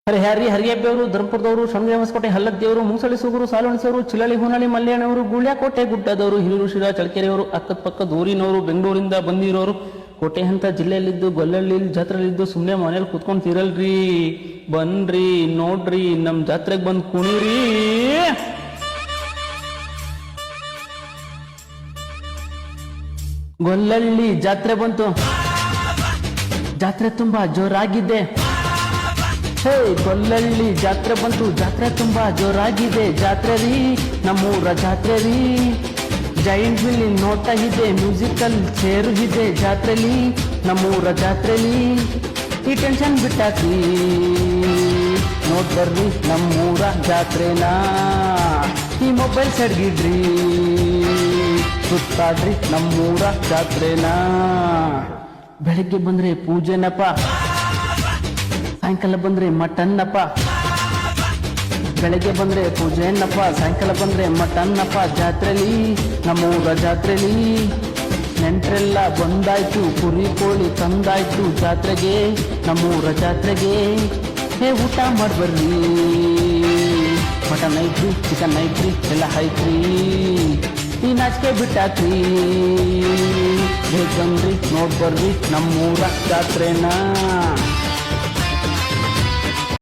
ಹರಿಹರಿ ಹರಿಯಬ್ಬೆಯವರು ಧರ್ಮಪುರದವರು Shambhu Hosakote ಹಲ್ಲದ್ದೇವರು ಮುಂಸಳಿ sugar ಸಾಲುಣಿಸವರು ಚಿಲಳಿ ಹೊನಳಿ ಮಲ್ಯಾಣವರು ಗುಳ್ಯಾಕೋಟೆ ಗುಡ್ಡದವರು Hiriyur Sira ಚಳಕೆರೆಯವರು ಅಕ್ಕದ ಪಕ್ಕದ ಊರಿನವರು ಬೆಂಗಳೂರಿಂದ ಬಂದಿರೋರು ಕೋಟೆ ಹಂತ ಜಿಲ್ಲೆಯಲ್ಲಿದ್ದು ಗೊಲ್ಲಳ್ಳಿ ಜಾತ್ರೆಯಲ್ಲಿದ್ದು ಸುಮ್ಮನೆ ಮನೇಲಿ ಕುತ್ಕೊಂಡು ತಿರಲ್ರಿ, ಬನ್ರಿ ನೋಡ್ರಿ ನಮ್ಮ ಜಾತ್ರೆಗೆ ಬಂದು ಕುಣಿರಿ. ಗೊಲ್ಲಳ್ಳಿ ಜಾತ್ರೆ ಬಂತು, ಜಾತ್ರೆ ತುಂಬಾ ಜೋರಾಗಿದೆ. ಹೇ ಗೊಲ್ಲಳ್ಳಿ ಜಾತ್ರೆ ಬಂತು, ಜಾತ್ರೆ ತುಂಬಾ ಜೋರಾಗಿದೆ. ಜಾತ್ರೆ ರೀ ನಮ್ಮೂರ ಜಾತ್ರೆ ರೀ, ಜೈಂಟ್ ವಿಲ್ ನೋಟ ಇದೆ, ಮ್ಯೂಸಿಕಲ್ ಚೇರು ಇದೆ. ಜಾತ್ರೆಲಿ ನಮ್ಮೂರ ಜಾತ್ರೆಲಿ ಈ ಟೆನ್ಷನ್ ಬಿಟ್ಟಾಕಿ ನೋಡ್ ಬರ್ರಿ ನಮ್ಮೂರ ಜಾತ್ರೆನ. ಈ ಮೊಬೈಲ್ ಸಡ್ಗಿಡ್ರಿ, ಸುತ್ತಾಡ್ರಿ ನಮ್ಮೂರ ಜಾತ್ರೆನ. ಬೆಳಗ್ಗೆ ಬಂದ್ರೆ ಪೂಜೆನಪ್ಪ, ಸಾಯಂಕಾಲ ಬಂದ್ರೆ ಮಟನ್ನಪ್ಪ. ಬೆಳಗ್ಗೆ ಬಂದ್ರೆ ಪೂಜೆನಪ್ಪ, ಸಾಯಂಕಾಲ ಬಂದ್ರೆ ಮಟನ್ನಪ್ಪ. ಜಾತ್ರೆಲಿ ನಮ್ಮೂರ ಜಾತ್ರೆಲಿ ನೆಂಟ್ರೆಲ್ಲ ಬಂದಾಯ್ತು, ಕುರಿ ಕೋಳಿ ತಂದಾಯ್ತು. ಜಾತ್ರೆಗೆ ನಮ್ಮೂರ ಜಾತ್ರೆಗೆ ಹೇ ಊಟ ಮಾಡ್ಬರ್ರಿ, ಮಟನ್ ಐತ್ರಿ, ಚಿಕನ್ ಐತ್ರಿ, ಎಲ್ಲ ಐತ್ರಿ. ಈ ನಾಚಿಕೆ ಬಿಟ್ಟಾಕ್ರಿ, ಬೇಕಂದ್ರಿ ನೋಡ್ಬರ್ರಿ ನಮ್ಮೂರ ಜಾತ್ರೆನ.